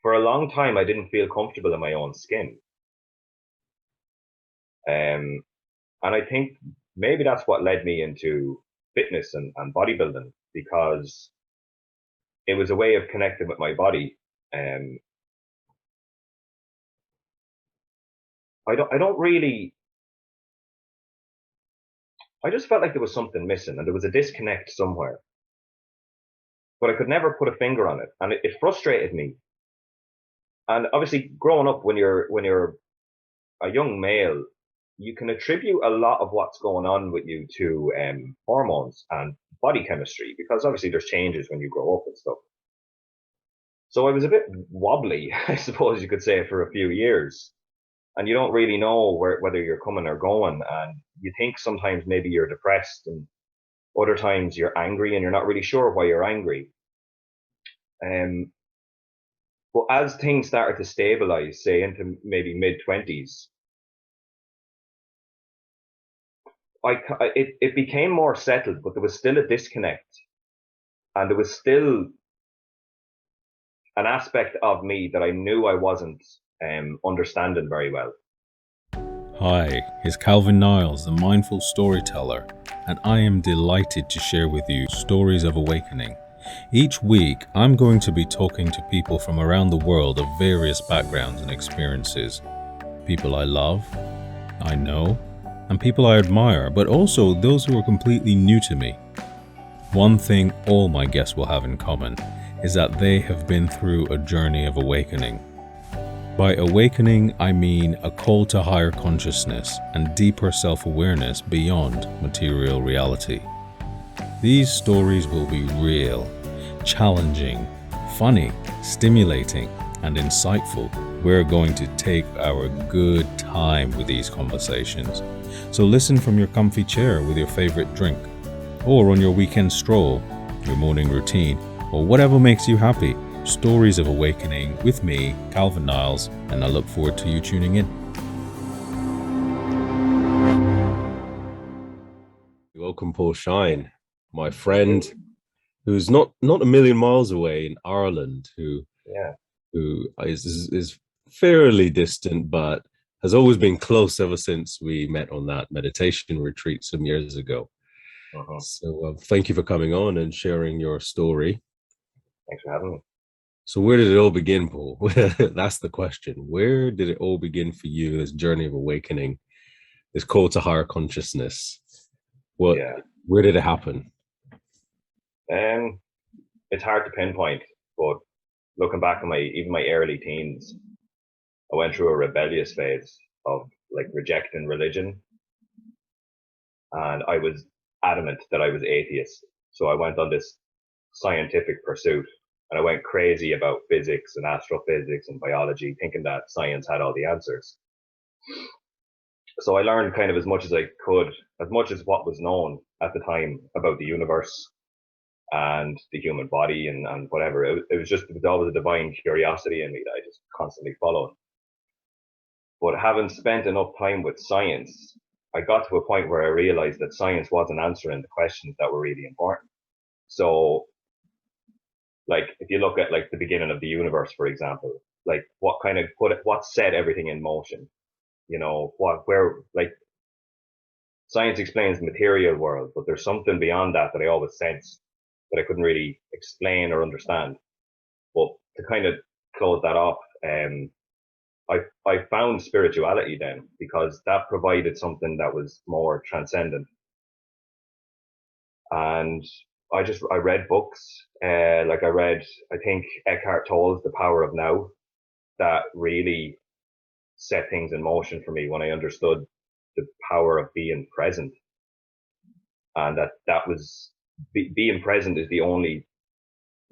for a long time, I didn't feel comfortable in my own skin. Um, and I think maybe that's what led me into fitness and bodybuilding because it was a way of connecting with my body. Um, I don't really, I just felt like there was something missing and there was a disconnect somewhere, but I could never put a finger on it. And it frustrated me. And obviously growing up when you're a young male, you can attribute a lot of what's going on with you to hormones and body chemistry because obviously there's changes when you grow up and stuff. So I was a bit wobbly, I suppose you could say, for a few years. And you don't really know whether you're coming or going. And you think sometimes maybe you're depressed and other times you're angry and you're not really sure why you're angry. Um, but as things started to stabilize, say into maybe mid twenties, it became more settled, but there was still a disconnect and there was still an aspect of me that I knew I wasn't understanding very well. Hi, it's Calvin Niles, the mindful storyteller, and I am delighted to share with you stories of awakening. Each week, I'm going to be talking to people from around the world of various backgrounds and experiences. People I love, I know, and people I admire, but also those who are completely new to me. One thing all my guests will have in common is that they have been through a journey of awakening. By awakening, I mean a call to higher consciousness and deeper self-awareness beyond material reality. These stories will be real, challenging, funny, stimulating, and insightful. We're going to take our good time with these conversations. So listen from your comfy chair with your favorite drink, or on your weekend stroll, your morning routine, or whatever makes you happy. Stories of awakening with me, Calvin Niles, and I look forward to you tuning in. Welcome, Paul Shine, my friend, who's not a million miles away in Ireland, Yeah. who is fairly distant, but has always been close ever since we met on that meditation retreat some years ago. Uh-huh. So thank you for coming on and sharing your story. Thanks for having me. So where did it all begin, Paul? That's the question. Where did it all begin for you, this journey of awakening, this call to higher consciousness? What, Yeah. where did it happen? Um, it's hard to pinpoint, but looking back on my even my early teens, I went through a rebellious phase of like rejecting religion, and I was adamant that I was atheist. So I went on this scientific pursuit, and I went crazy about physics and astrophysics and biology, thinking that science had all the answers. So I learned kind of as much as I could, as much as what was known at the time about the universe and the human body and whatever. It was always a divine curiosity in me that I just constantly followed. But having spent enough time with science, I got to a point where I realized that science wasn't answering the questions that were really important. So, like, if you look at like the beginning of the universe, for example, like what set everything in motion? Like science explains the material world, but there's something beyond that that I always sensed that I couldn't really explain or understand. But to kind of close that off, I found spirituality then because that provided something that was more transcendent. And I read books, like I think Eckhart Tolle's The Power of Now, that really set things in motion for me when I understood the power of being present, and that was being present is the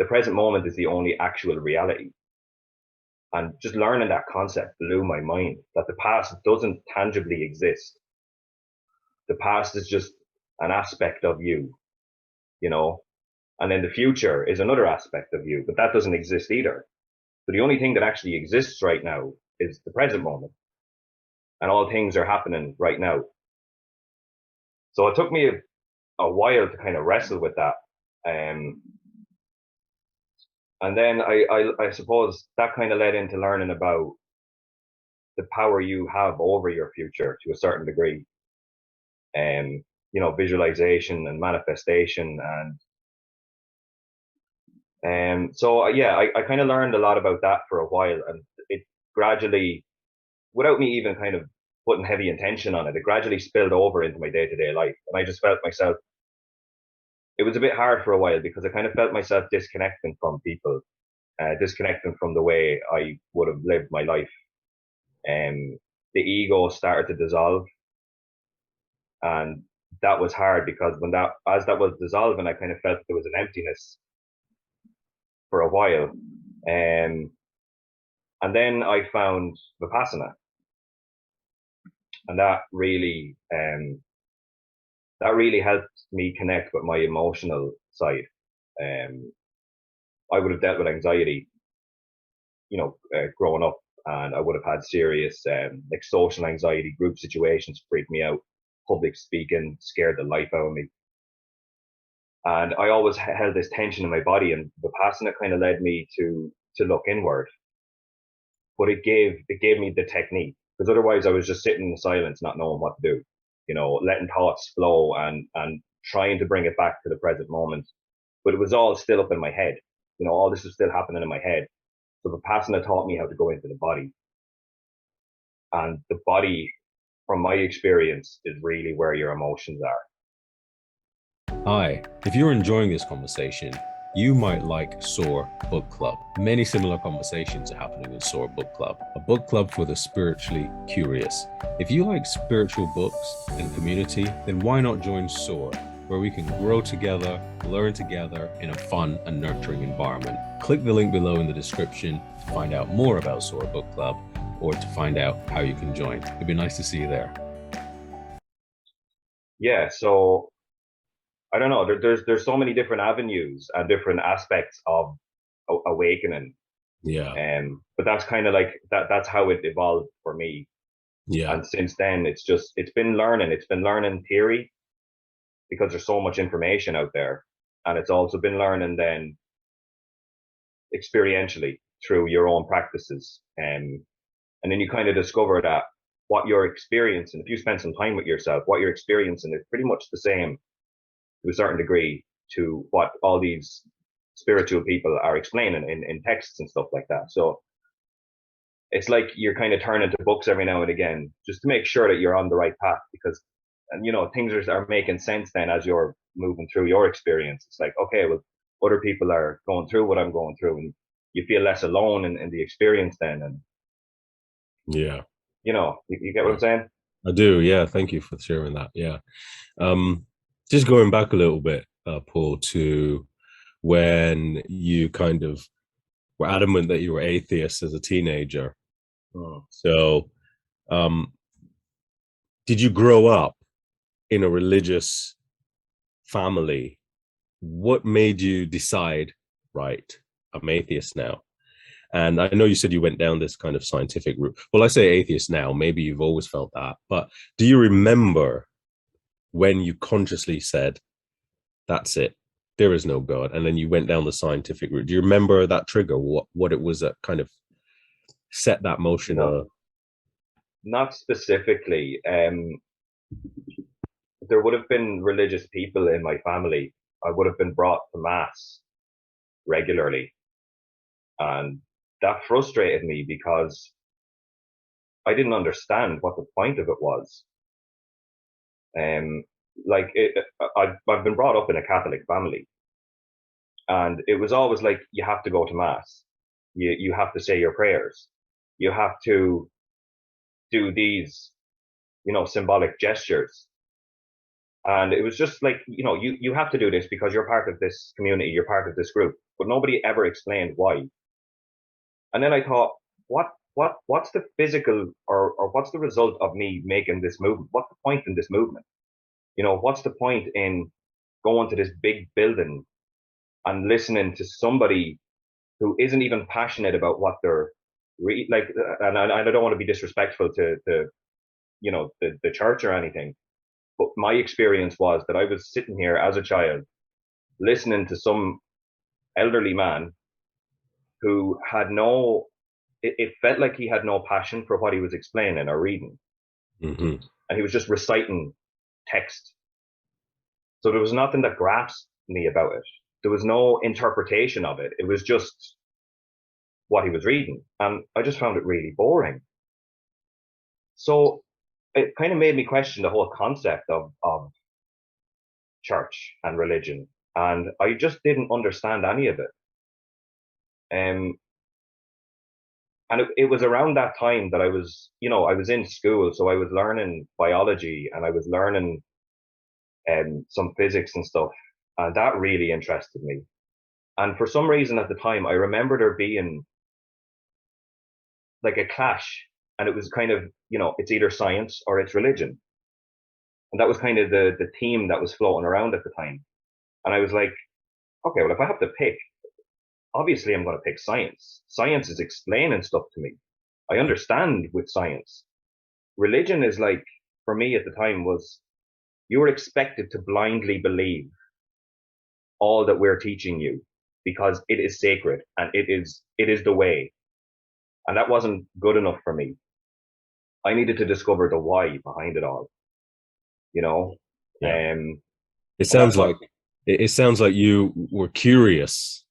present moment is the only actual reality. And just learning that concept blew my mind that the past doesn't tangibly exist. The past is just an aspect of you, you know, and then the future is another aspect of you, but that doesn't exist either. So the only thing that actually exists right now is the present moment, and all things are happening right now. So it took me a while to kind of wrestle with that. Um, And then I suppose that kind of led into learning about the power you have over your future to a certain degree. And, visualization and manifestation. And yeah, I kind of learned a lot about that for a while. And it gradually, without me even kind of putting heavy intention on it, it gradually spilled over into my day to day life. And I just felt myself, it was a bit hard for a while because I kind of felt myself disconnecting from people, disconnecting from the way I would have lived my life. And the ego started to dissolve. And that was hard because as that was dissolving, I kind of felt there was an emptiness for a while. And then I found Vipassana, and that really helped me connect with my emotional side. Um, I would have dealt with anxiety, growing up, and I would have had serious, like social anxiety, group situations freak me out, public speaking scared the life out of me, and I always held this tension in my body. And Vipassana kind of led me to look inward, but it gave me the technique, because otherwise I was just sitting in silence, not knowing what to do, letting thoughts flow and trying to bring it back to the present moment. But it was all still up in my head. All this was still happening in my head. So Vipassana taught me how to go into the body, and the body, from my experience, is really where your emotions are. Hi, if you're enjoying this conversation, you might like SOAR Book Club. Many similar conversations are happening in SOAR Book Club, a book club for the spiritually curious. If you like spiritual books and community, then why not join SOAR, where we can grow together, learn together in a fun and nurturing environment. Click the link below in the description to find out more about SOAR Book Club or to find out how you can join. It'd be nice to see you there. Yeah, so I don't know. There's so many different avenues and different aspects of awakening. Yeah. But that's kind of like that. That's how it evolved for me. Yeah. And since then, it's been learning. It's been learning theory, because there's so much information out there, and it's also been learning then experientially through your own practices. And then you kind of discover that what you're experiencing, if you spend some time with yourself, what you're experiencing is pretty much the same to a certain degree to what all these spiritual people are explaining in texts and stuff like that. So it's like you're kind of turning to books every now and again just to make sure that you're on the right path, because and things are making sense then as you're moving through your experience. It's like, okay, well, other people are going through what I'm going through, and you feel less alone in the experience then. And Yeah. you get what I'm saying? I do. Yeah. Thank you for sharing that. Yeah. Um, just going back a little bit, Paul, to when you kind of were adamant that you were atheist as a teenager. Hmm. So, um, did you grow up in a religious family? What made you decide, right, I'm atheist now? And I know you said you went down this kind of scientific route. Well, I say atheist now, maybe you've always felt that, but do you remember when you consciously said, that's it, there is no God, and then you went down the scientific route? Do you remember that trigger, what it was that kind of set that motion? Not not specifically. There would have been religious people in my family. I would have been brought to mass regularly, and that frustrated me because I didn't understand what the point of it was. Um, like I've been brought up in a Catholic family, and it was always like you have to go to mass, you have to say your prayers, you have to do these, symbolic gestures, and it was just like, you have to do this because you're part of this community, you're part of this group, but nobody ever explained why. And then I thought, what's the physical, or what's the result of me making this movement? What's the point in this movement? What's the point in going to this big building and listening to somebody who isn't even passionate about what they're like? And I don't want to be disrespectful to the church or anything, but my experience was that I was sitting here as a child listening to some elderly man who had it felt like he had no passion for what he was explaining or reading. Mm-hmm. And he was just reciting text. So there was nothing that grasped me about it. There was no interpretation of it. It was just what he was reading. And I just found it really boring. So it kind of made me question the whole concept of church and religion. And I just didn't understand any of it. Um, and it was around that time that I was in school. So I was learning biology and I was learning some physics and stuff. And that really interested me. And for some reason at the time, I remember there being like a clash, and it was kind of, it's either science or it's religion. And that was kind of the theme that was floating around at the time. And I was like, okay, well, if I have to pick, obviously I'm going to pick science. Science is explaining stuff to me. I understand with science. Religion is like, for me at the time, was you were expected to blindly believe all that we're teaching you because it is sacred and it is the way. And that wasn't good enough for me. I needed to discover the why behind it all, you know? Yeah. It And that's sounds what, like it sounds like you were curious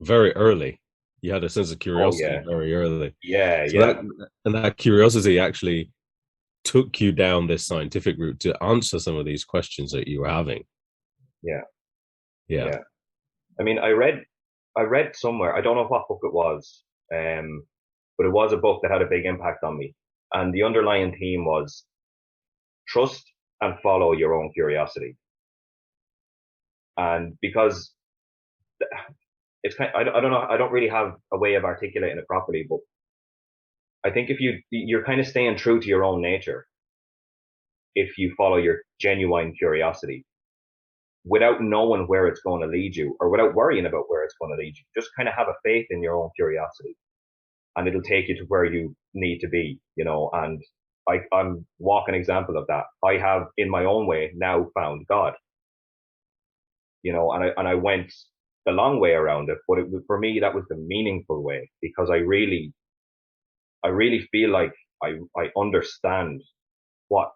very early. You had a sense of oh curiosity yeah, very early. yeah, So yeah, that curiosity actually took you down this scientific route to answer some of these questions that you were having. yeah, Yeah. yeah. I mean, I read somewhere, I don't know what book it was, but it was a book that had a big impact on me. And the underlying theme was trust and follow your own curiosity. And because it's kind, I don't know, I don't really have a way of articulating it properly, but I think if you're kind of staying true to your own nature, if you follow your genuine curiosity without knowing where it's going to lead you or without worrying about where it's going to lead you, just kind of have a faith in your own curiosity and it'll take you to where you need to be, and I'm walking example of that. I have in my own way now found God, and I went the long way around it, but for me, that was the meaningful way because I really feel like I understand what,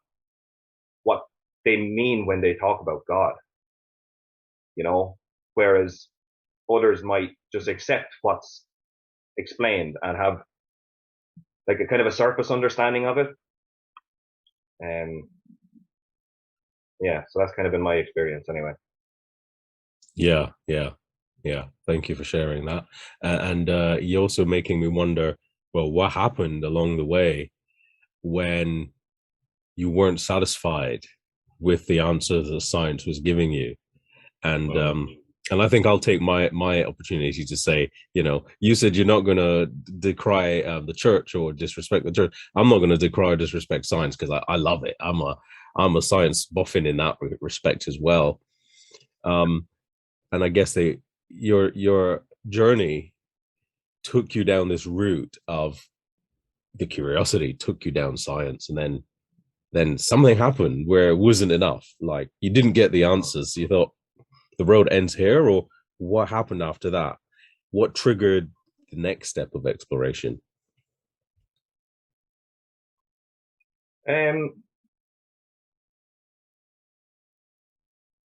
what they mean when they talk about God, whereas others might just accept what's explained and have like a kind of a surface understanding of it. Um, yeah, so that's kind of been my experience anyway. Yeah. Yeah. Yeah. Thank you for sharing that. And you're also making me wonder, well, what happened along the way when you weren't satisfied with the answer that science was giving you? And Mm. and I think I'll take my opportunity to say, you said you're not going to decry the church or disrespect the church. I'm not going to decry or disrespect science because I love it. I'm a science boffin in that respect as well. Um, and I guess your journey took you down this route of the curiosity, took you down science, and then something happened where it wasn't enough. Like you didn't get the answers. You thought the road ends here, or what happened after that? What triggered the next step of exploration? Um,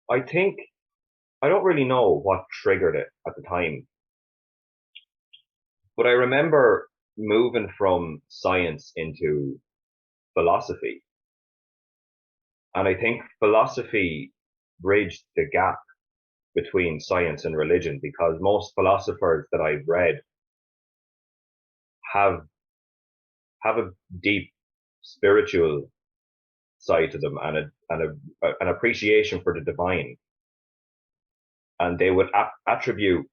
I think I don't really know what triggered it at the time, but I remember moving from science into philosophy. And I think philosophy bridged the gap between science and religion because most philosophers that I've read have have a deep spiritual side to them and an appreciation for the divine, and they would attribute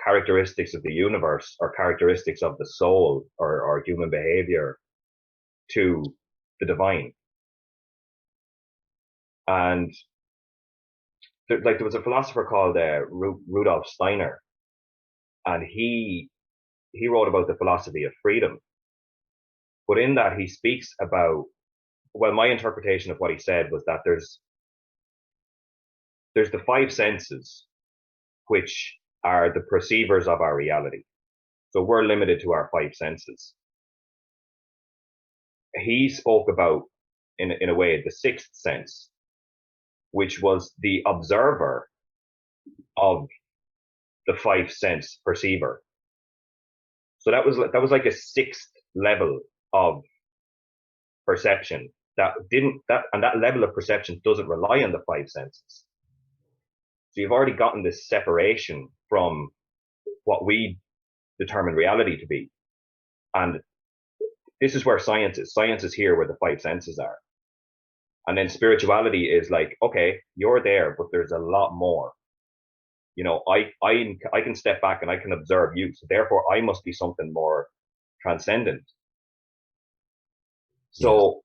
characteristics of the universe or characteristics of the soul or human behavior to the divine. And there was a philosopher called Rudolf Steiner, and he wrote about the philosophy of freedom. But in that, he speaks about, well, my interpretation of what he said was that there's the five senses, which are the perceivers of our reality. So we're limited to our five senses. He spoke about, in a way, the sixth sense, which was the observer of the five sense perceiver. So that was like a sixth level of perception that didn't that and that level of perception doesn't rely on the five senses. So you've already gotten this separation from what we determine reality to be. And this is where science is. Science is here where the five senses are. And then spirituality is like, okay, you're there, but there's a lot more. You know, I can step back and I can observe you. So therefore I must be something more transcendent. Yeah. So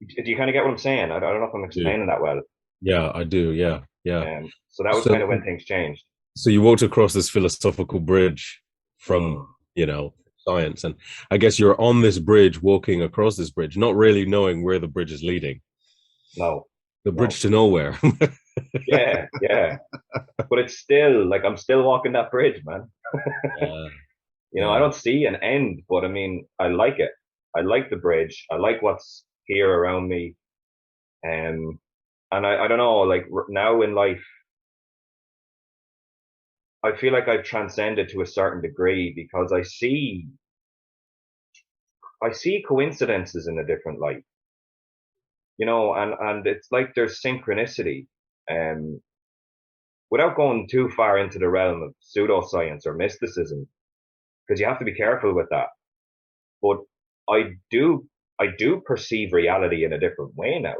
do you kind of get what I'm saying? I don't know if I'm explaining that well. Yeah, I do. Yeah. Yeah. So that was So, kind of when things changed. so you walked across this philosophical bridge Mm, from, science. And I guess you're on this bridge, walking across this bridge, not really knowing where the bridge is leading. no, The no. bridge to nowhere. Yeah, yeah. But it's still like I'm still walking that bridge, man. Yeah. You know, I Yeah. don't see an end, but I mean, I like it. I like the bridge. I like what's here around me. Um, and I don't know, like now in life, I feel like I've transcended to a certain degree because I see coincidences in a different light, you know, and it's like there's synchronicity. Um, without going too far into the realm of pseudoscience or mysticism, because you have to be careful with that. But I do, I do perceive reality in a different way now.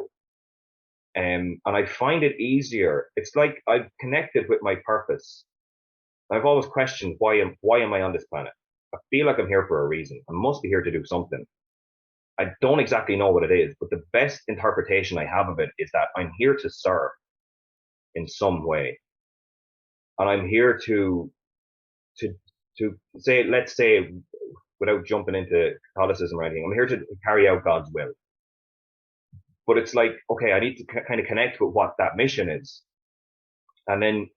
And I find it easier. It's like I've connected with my purpose. I've always questioned why am I on this planet? I feel like I'm here for a reason. I must be here to do something. I don't exactly know what it is, but the best interpretation I have of it is that I'm here to serve in some way. And I'm here to to say, let's say, without jumping into Catholicism or anything, I'm here to carry out God's will. But it's like, okay, I need to kind of connect with what that mission is. And then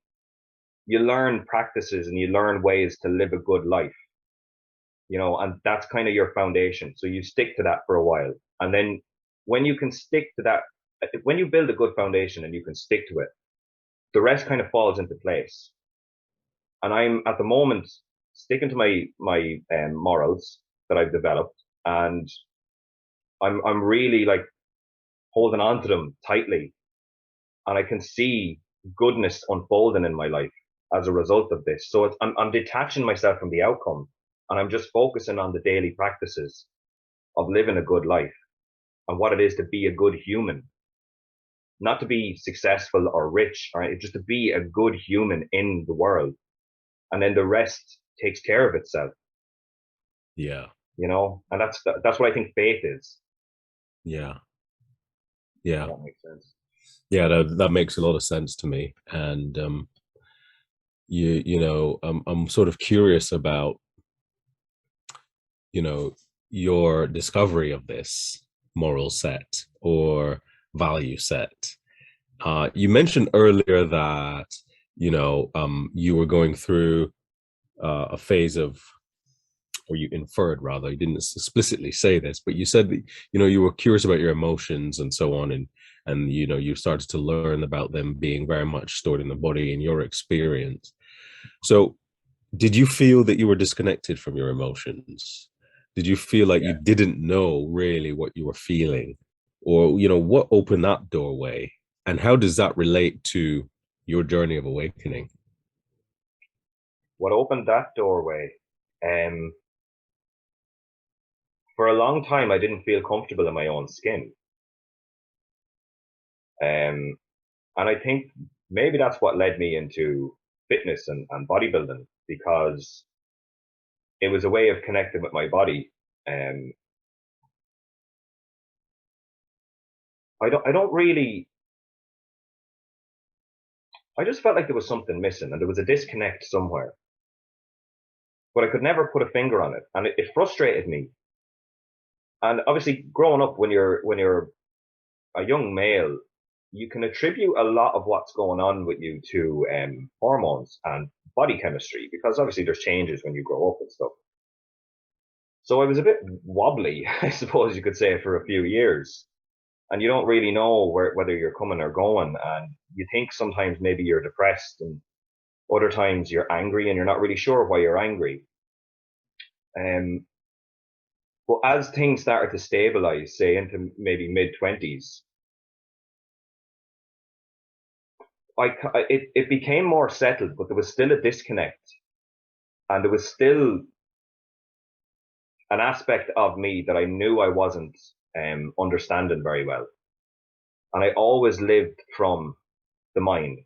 you learn practices and you learn ways to live a good life, you know, and that's kind of your foundation. So you stick to that for a while. And then when you can stick to that, when you build a good foundation and you can stick to it, the rest kind of falls into place. And I'm at the moment sticking to my morals that I've developed, and I'm really like holding on to them tightly, and I can see goodness unfolding in my life as a result of this. So I'm detaching myself from the outcome, and I'm just focusing on the daily practices of living a good life and what it is to be a good human, not to be successful or rich, or just to be a good human in the world, and then the rest takes care of itself. Yeah. You know, and that's what I think faith is. Yeah. Yeah. That makes sense. Yeah. That makes a lot of sense to me. And I'm sort of curious about, you know, your discovery of this moral set or value set. You mentioned earlier that, you were going through a phase of, or you inferred rather, you didn't explicitly say this, but you said that, you were curious about your emotions and so on. And, you started to learn about them being very much stored in the body in your experience. So did you feel that you were disconnected from your emotions? Did you feel like you Yeah. didn't know really what you were feeling? Or, what opened that doorway? And how does that relate to your journey of awakening? What opened that doorway? Um, for a long time, I didn't feel comfortable in my own skin. Um, and I think maybe that's what led me into fitness and bodybuilding, because it was a way of connecting with my body. Um, I don't really, I just felt like there was something missing and there was a disconnect somewhere, but I could never put a finger on it. And it frustrated me. And obviously growing up, when you're a young male, you can attribute a lot of what's going on with you to hormones and body chemistry, because obviously there's changes when you grow up and stuff. So I was a bit wobbly, I suppose you could say, for a few years. And you don't really know whether you're coming or going. And you think sometimes maybe you're depressed, and other times you're angry and you're not really sure why you're angry. Um, but as things started to stabilize, say into maybe mid 20s, it became more settled, but there was still a disconnect, and there was still an aspect of me that I knew I wasn't understanding very well. And I always lived from the mind,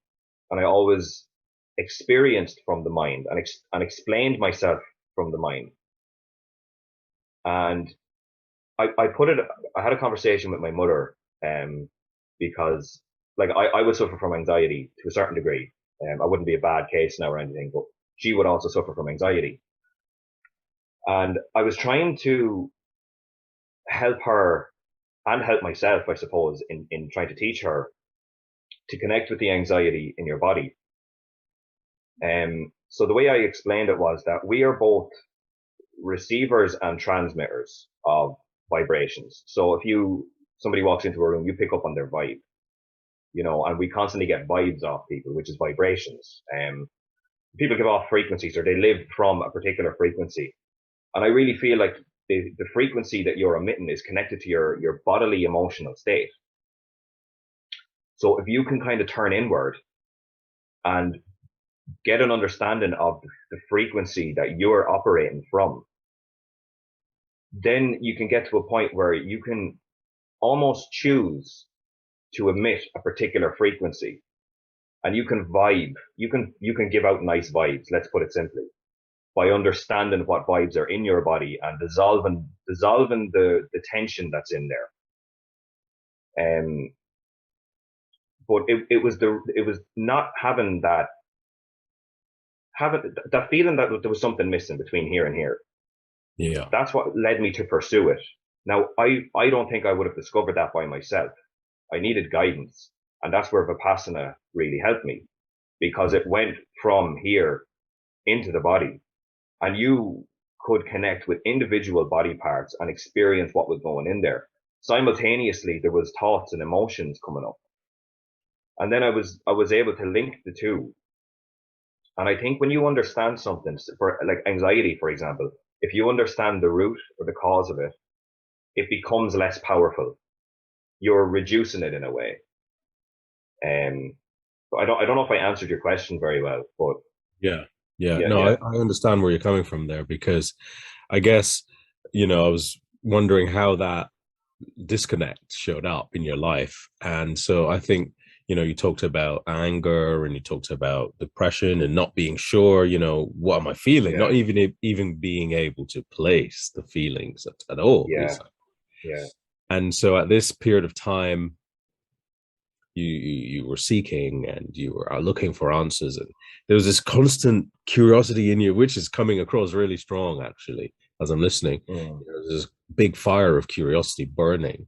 and I always experienced from the mind, and explained myself from the mind. And I put it, I had a conversation with my mother, because like I would suffer from anxiety to a certain degree. I wouldn't be a bad case now or anything, but she would also suffer from anxiety. And I was trying to help her and help myself, I suppose, in trying to teach her to connect with the anxiety in your body. So the way I explained it was that we are both receivers and transmitters of vibrations. So if somebody walks into a room, you pick up on their vibe, and we constantly get vibes off people, which is vibrations. People give off frequencies, or they live from a particular frequency. And I really feel like the frequency that you're emitting is connected to your bodily emotional state. So if you can kind of turn inward and get an understanding of the frequency that you're operating from, then you can get to a point where you can almost choose to emit a particular frequency, and you can vibe. You can give out nice vibes. Let's put it simply, by understanding what vibes are in your body and dissolving the tension that's in there. But it was not having that feeling that there was something missing between here and here. Yeah. That's what led me to pursue it. Now, I don't think I would have discovered that by myself. I needed guidance, and that's where Vipassana really helped me, because it went from here into the body, and you could connect with individual body parts and experience what was going in there. Simultaneously, there was thoughts and emotions coming up. And then I was able to link the two. And I think when you understand something, for like anxiety, for example, if you understand the root or the cause of it, it becomes less powerful. You're reducing it in a way. But I don't know if I answered your question very well, but Yeah. Yeah. yeah, No, yeah, I understand where you're coming from there, because I guess, I was wondering how that disconnect showed up in your life. And so I think, you talked about anger, and you talked about depression and not being sure, what am I feeling? yeah, Not even being able to place the feelings at all. yeah, It's like, yeah, and so at this period of time, you were seeking, and you were looking for answers, and there was this constant curiosity in you, which is coming across really strong actually as I'm listening. mm, There's this big fire of curiosity burning.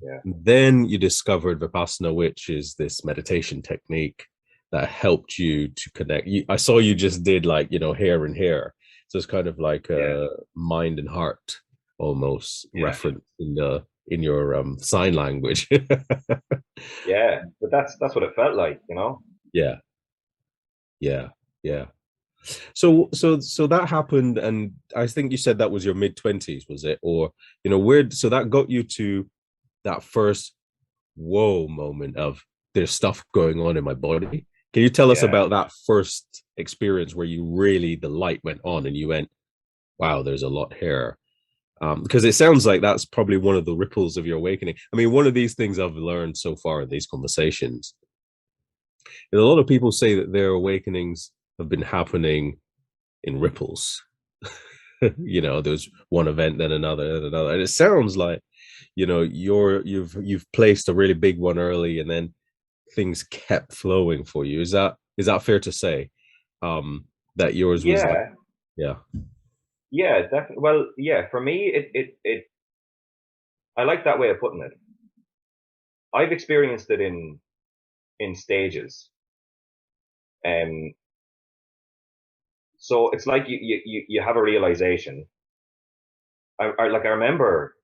yeah, Then you discovered Vipassana, which is this meditation technique that helped you to connect. I saw you just did like, hair and hair. So it's kind of like yeah, a mind and heart almost yeah, reference in your sign language. yeah. But that's what it felt like, you know? Yeah, yeah, yeah. So that happened, and I think you said that was your mid-20s, was it? Or, where, so that got you to that first whoa moment of there's stuff going on in my body. Can you tell us Yeah, about that first experience where you really, the light went on and you went, wow, there's a lot here? Because it sounds like that's probably one of the ripples of your awakening. I mean, one of these things I've learned so far in these conversations is a lot of people say that their awakenings have been happening in ripples. There's one event, then another, then another. And it sounds like, you've placed a really big one early, and then things kept flowing for you. Is that fair to say? That yours was like, yeah, yeah, yeah, definitely. Well, yeah, for me, I like that way of putting it. I've experienced it in stages. Um, so it's like you have a realization, I remember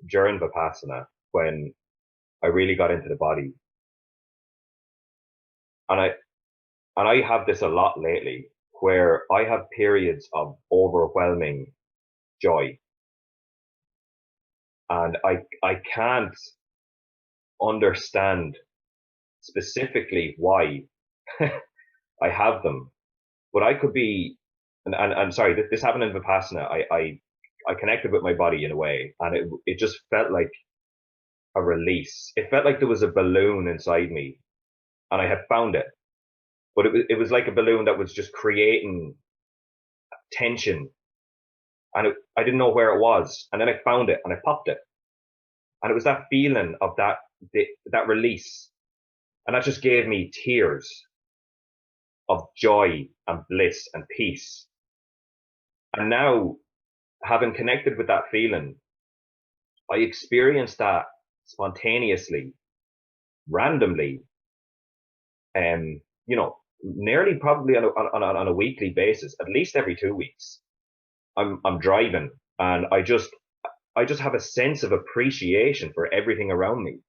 during Vipassana when I really got into the body, and I have this a lot lately, where I have periods of overwhelming joy, and I can't understand specifically why I have them, but I could be, and I'm sorry, this happened in Vipassana. I connected with my body in a way, and it just felt like a release. It felt like there was a balloon inside me, and I had found it, but it was like a balloon that was just creating tension, and I didn't know where it was, and then I found it and I popped it, and it was that feeling of that release, and that just gave me tears of joy and bliss and peace. And now, having connected with that feeling, I experienced that spontaneously, randomly, and nearly probably on a weekly basis, at least every 2 weeks. I'm driving, and I just have a sense of appreciation for everything around me,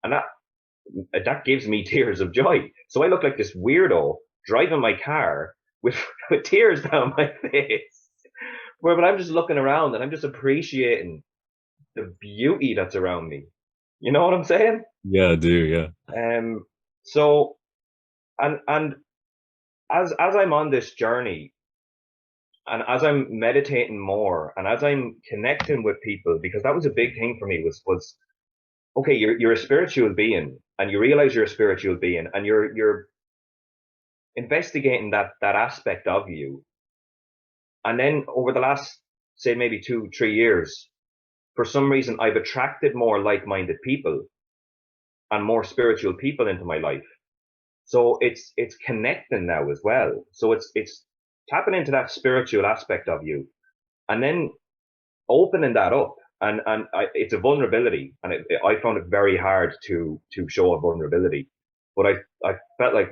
and that gives me tears of joy. So I look like this weirdo driving my car with with tears down my face, but I'm just looking around and I'm just appreciating the beauty that's around me. You know what I'm saying? Yeah, I do. Yeah. Um. So, and as I'm on this journey, and as I'm meditating more, and as I'm connecting with people, because that was a big thing for me, was okay, you're a spiritual being, and you realize you're a spiritual being, and you're investigating that aspect of you. And then over the last, say, maybe 2, 3 years, for some reason, I've attracted more like-minded people and more spiritual people into my life. So it's connecting now as well. So it's tapping into that spiritual aspect of you, and then opening that up. It's a vulnerability, and I found it very hard to show a vulnerability. But I felt like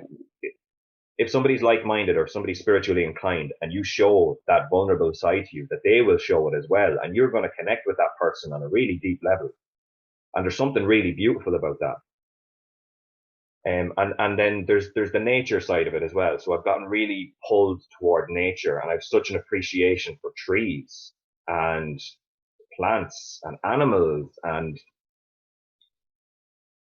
if somebody's like-minded or somebody's spiritually inclined, and you show that vulnerable side to you, that they will show it as well, and you're going to connect with that person on a really deep level. And there's something really beautiful about that. And then there's the nature side of it as well. So I've gotten really pulled toward nature, and I've such an appreciation for trees and plants and animals. And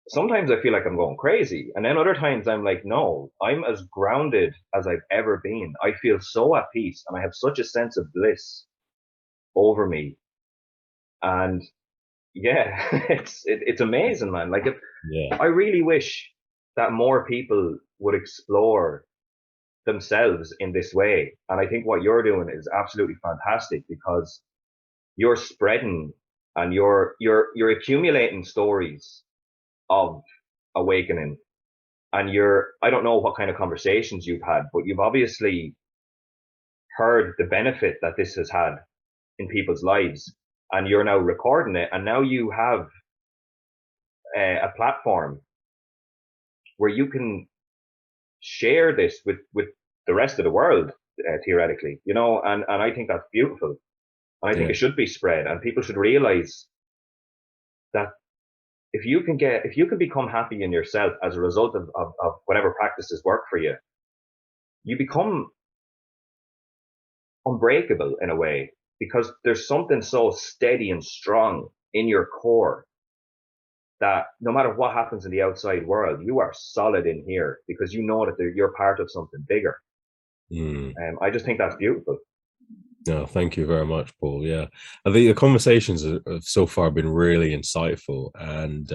sometimes I feel like I'm going crazy, and then other times I'm like, no, I'm as grounded as I've ever been. I feel so at peace, and I have such a sense of bliss over me. And yeah, it's amazing, man. Like, Yeah. I really wish that more people would explore themselves in this way. And I think what you're doing is absolutely fantastic, because you're spreading, and you're accumulating stories of awakening. And I don't know what kind of conversations you've had, but you've obviously heard the benefit that this has had in people's lives, and you're now recording it, and now you have a platform where you can share this with the rest of the world, theoretically, and I think that's beautiful. And I think Yeah. it should be spread, and people should realize that if you can become happy in yourself as a result of whatever practices work for you, you become unbreakable in a way, because there's something so steady and strong in your core that no matter what happens in the outside world, you are solid in here, because you know that you're part of something bigger. Mm. I just think that's beautiful. No, thank you very much, Paul. Yeah, I think the conversations have so far been really insightful, and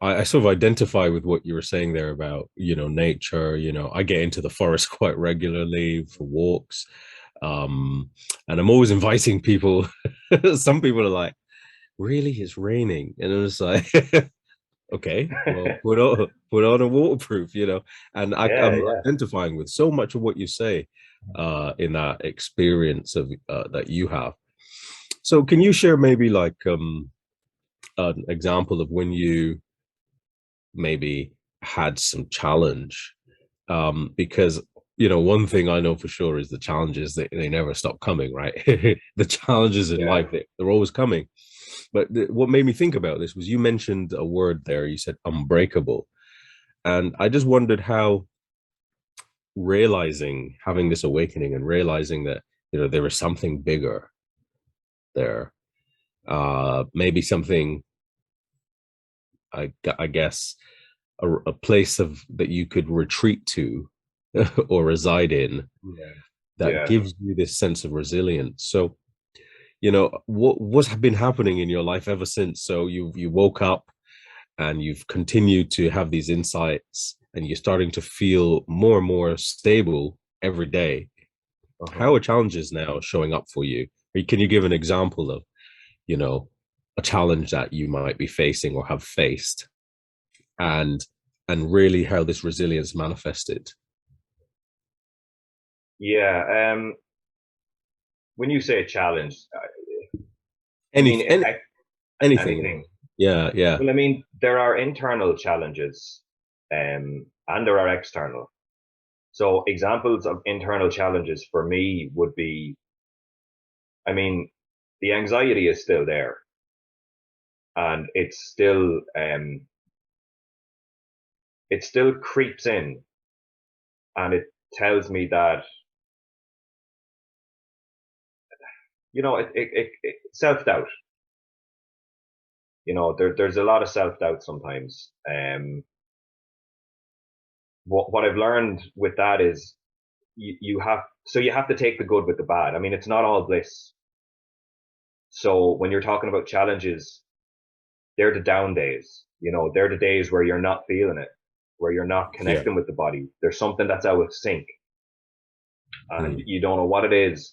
I sort of identify with what you were saying there about nature. I get into the forest quite regularly for walks, and I'm always inviting people. Some people are like, "Really, it's raining," and I'm just like, "Okay, well, put on a waterproof," And Yeah, I'm yeah. identifying with so much of what you say in that experience of that you have. So, can you share maybe like an example of when you maybe had some challenge? Because one thing I know for sure is the challenges, they never stop coming, right? The challenges in Yeah. life, they're always coming. But what made me think about this was you mentioned a word there. You said unbreakable. And I just wondered how having this awakening and realizing that, there is something bigger there. Maybe something, I guess, a place of that you could retreat to or reside in Yeah. that Yeah. gives you this sense of resilience. So, what's been happening in your life ever since? So you woke up and you've continued to have these insights and you're starting to feel more and more stable every day. Uh-huh. How are challenges now showing up for you? Or can you give an example of, you know, a challenge that you might be facing or have faced, and really how this resilience manifested? Yeah. When you say challenge, you Any, mean any anything. anything? Yeah, yeah, Well, I mean, there are internal challenges, and there are external. So examples of internal challenges for me would be, I mean, the anxiety is still there, and it still creeps in, and it tells me that, self doubt. There's a lot of self doubt sometimes. What I've learned with that is you have to take the good with the bad. I mean, it's not all bliss. So when you're talking about challenges, they're the down days. They're the days where you're not feeling it, where you're not yeah. connecting with the body. There's something that's out of sync and Mm. you don't know what it is.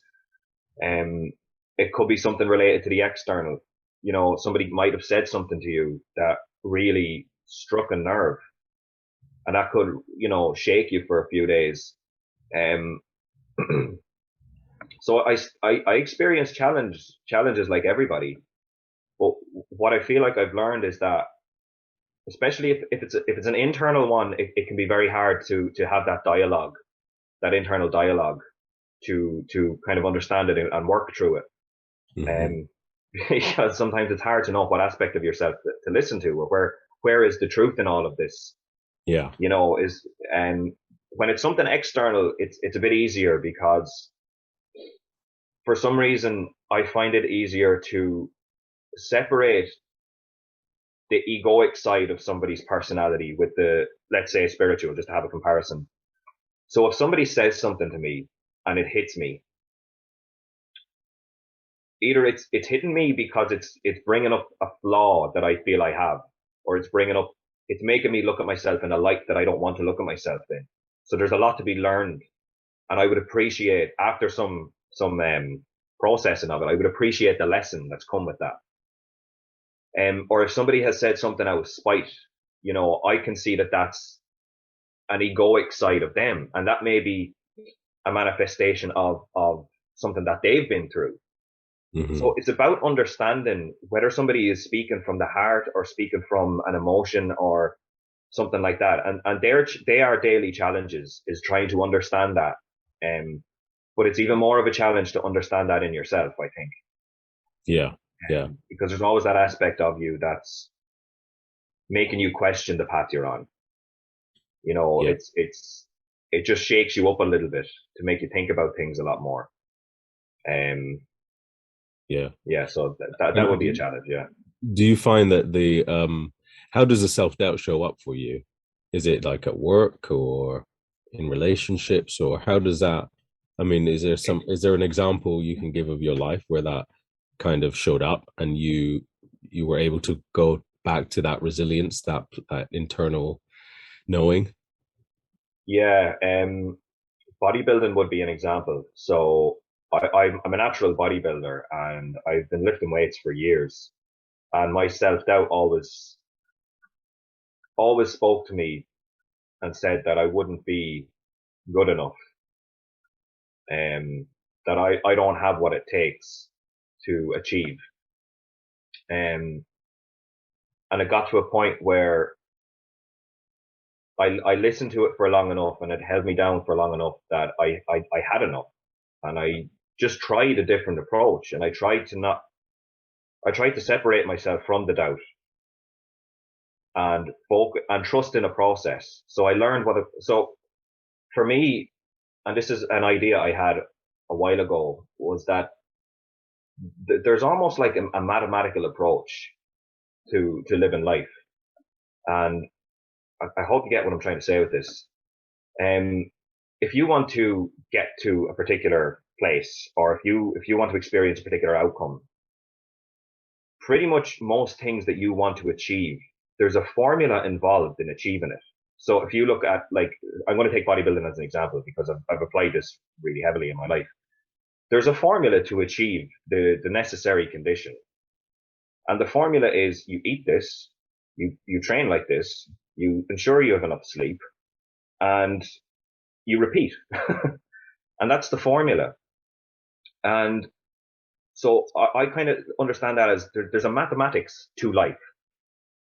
Um, it could be something related to the external. Somebody might have said something to you that really struck a nerve, and that could, shake you for a few days. Um, so I experience challenges like everybody, but what I feel like I've learned is that, especially if it's an internal one, it can be very hard to have that dialogue, that internal dialogue, to kind of understand it and work through it. Hmm. Um, because sometimes it's hard to know what aspect of yourself to listen to, or where is the truth in all of this. Yeah, Is when it's something external, it's a bit easier because for some reason I find it easier to separate the egoic side of somebody's personality with the, let's say, spiritual, just to have a comparison. So if somebody says something to me and it hits me, either it's hitting me because it's bringing up a flaw that I feel I have, or it's making me look at myself in a light that I don't want to look at myself in. So there's a lot to be learned, and I would appreciate, after some processing of it, I would appreciate the lesson that's come with that. Or if somebody has said something out of spite, I can see that that's an egoic side of them, and that may be a manifestation of something that they've been through. So hmm, it's about understanding whether somebody is speaking from the heart or speaking from an emotion or something like that. And they are daily challenges, is trying to understand that. Um, but it's even more of a challenge to understand that in yourself, I think, yeah, yeah, because there's always that aspect of you that's making you question the path you're on. yeah, It just shakes you up a little bit to make you think about things a lot more. Um, yeah. yeah, so that would And be a challenge. Yeah. do you find that how does the self-doubt show up for you? Is it like at work or in relationships, or how does that, I mean, is there an example you can give of your life where that kind of showed up and you were able to go back to that resilience, that internal knowing? Yeah. Bodybuilding would be an example. So I'm a natural bodybuilder and I've been lifting weights for years. And my self doubt always spoke to me and said that I wouldn't be good enough, um, that I don't have what it takes to achieve. Um, and it got to a point where I listened to it for long enough, and it held me down for long enough that I had enough, and I just tried a different approach, and I tried to separate myself from the doubt and focus and trust in a process. So I learned so for me, and this is an idea I had a while ago, was that there's almost like a mathematical approach to living life. And I hope you get what I'm trying to say with this. Um, if you want to get to a particular place, or if you want to experience a particular outcome, pretty much most things that you want to achieve, there's a formula involved in achieving it. So if you look at, like, I'm going to take bodybuilding as an example because I've applied this really heavily in my life. There's a formula to achieve the necessary condition. And the formula is you eat this, you train like this, you ensure you have enough sleep, and you repeat. And that's the formula. And so I kind of understand that as there's a mathematics to life,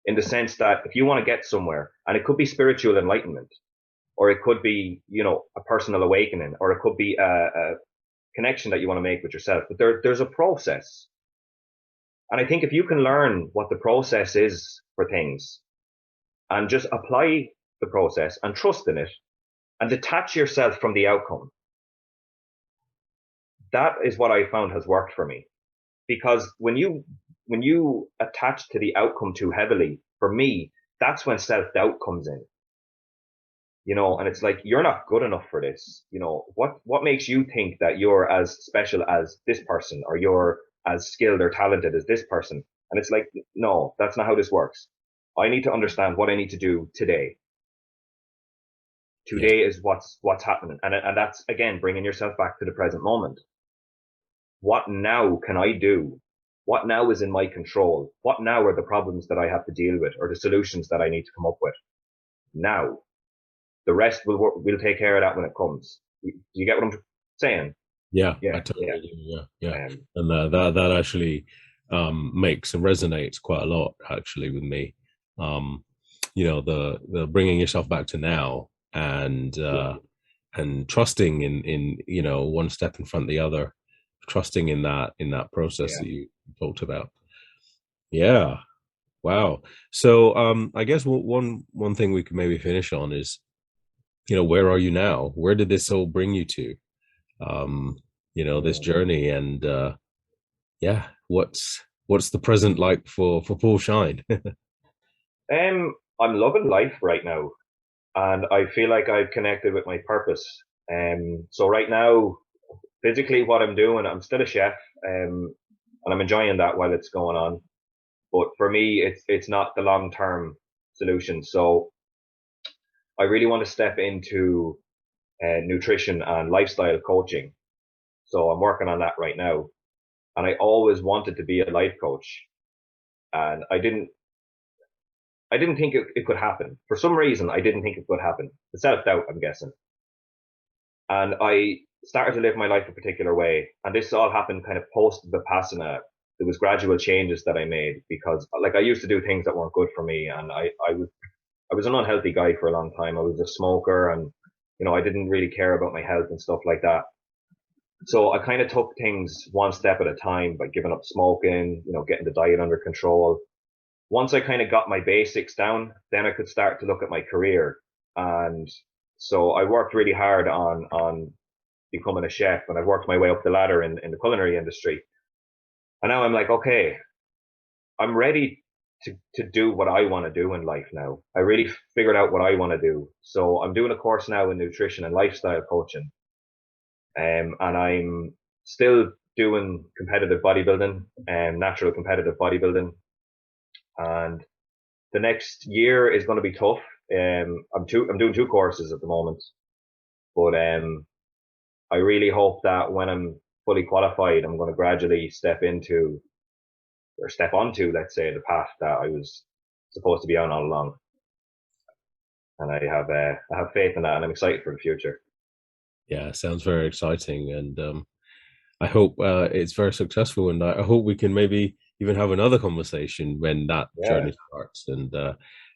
in the sense that if you want to get somewhere, and it could be spiritual enlightenment, or it could be, a personal awakening, or it could be a connection that you want to make with yourself, but there's a process. And I think if you can learn what the process is for things and just apply the process and trust in it and detach yourself from the outcome, that is what I found has worked for me. Because when you attach to the outcome too heavily, for me, that's when self-doubt comes in. And it's like, you're not good enough for this. What makes you think that you're as special as this person, or you're as skilled or talented as this person? And it's like, no, that's not how this works. I need to understand what I need to do today. Yes. Today is what's happening. And that's, again, bringing yourself back to the present moment. What now can I do? What now is in my control? What now are the problems that I have to deal with, or the solutions that I need to come up with now? The rest we'll take care of that when it comes. Do you get what I'm saying? Yeah, I Yeah, totally yeah. do. Yeah. Um, And that actually makes and resonates quite a lot actually with me. Um, the bringing yourself back to now, and trusting in one step in front of the other, trusting in that process yeah. that you talked about. Yeah. Wow. So I guess one thing we could maybe finish on is, where are you now? Where did this all bring you to? Um, this Mm. journey, and yeah, what's the present like for Paul Shine? I'm loving life right now, and I feel like I've connected with my purpose. So right now, physically, what I'm doing, I'm still a chef, and I'm enjoying that while it's going on. But for me, it's not the long term solution. So I really want to step into nutrition and lifestyle coaching. So I'm working on that right now. And I always wanted to be a life coach. And I didn't think it could happen. For some reason, I didn't think it could happen. The self-doubt, I'm guessing. And I started to live my life a particular way. And this all happened kind of post Vipassana. There was gradual changes that I made because, like, I used to do things that weren't good for me. And I was an unhealthy guy for a long time. I was a smoker, and, I didn't really care about my health and stuff like that. So I kind of took things one step at a time by giving up smoking, getting the diet under control. Once I kind of got my basics down, then I could start to look at my career. And so I worked really hard on becoming a chef, and I've worked my way up the ladder in the culinary industry. And now I'm like, okay, I'm ready to do what I want to do in life now. I really figured out what I want to do. So I'm doing a course now in nutrition and lifestyle coaching. And I'm still doing competitive bodybuilding, natural competitive bodybuilding. And the next year is going to be tough. I'm doing two courses at the moment, but I really hope that when I'm fully qualified, I'm going to gradually step onto, let's say, the path that I was supposed to be on all along. And I have faith in that, and I'm excited for the future. Yeah, sounds very exciting, and I hope it's very successful, and I hope we can maybe even have another conversation when that Yeah, journey starts. And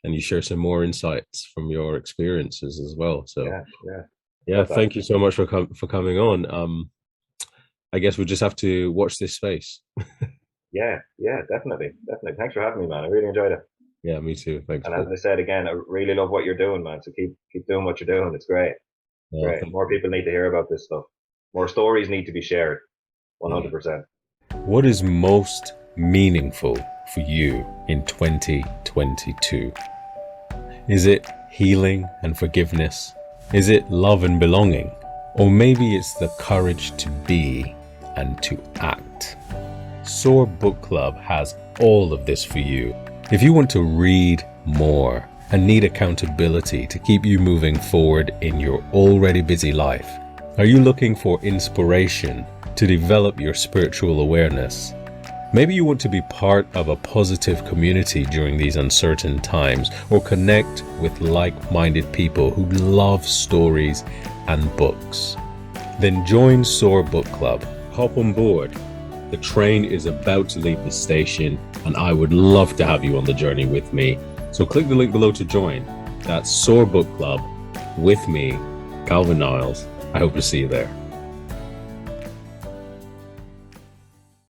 and you share some more insights from your experiences as well. So Love that. thank you so much for coming on. I guess we just have to watch this space. Yeah, definitely. Thanks for having me, man. I really enjoyed it. Yeah, me too. Thanks. And as I said again, I really love what you're doing, man. So keep doing what you're doing. It's great. Great. More people need to hear about this stuff. More stories need to be shared. 100%. What is most meaningful for you in 2022? Is it healing and forgiveness? Is it love and belonging? Or maybe it's the courage to be and to act. SOAR Book Club has all of this for you. If you want to read more and need accountability to keep you moving forward in your already busy life, are you looking for inspiration to develop your spiritual awareness? Maybe you want to be part of a positive community during these uncertain times, or connect with like-minded people who love stories and books. Then join SOAR Book Club. Hop on board. The train is about to leave the station, and I would love to have you on the journey with me. So click the link below to join. That's SOAR Book Club with me, Calvin Niles. I hope to see you there.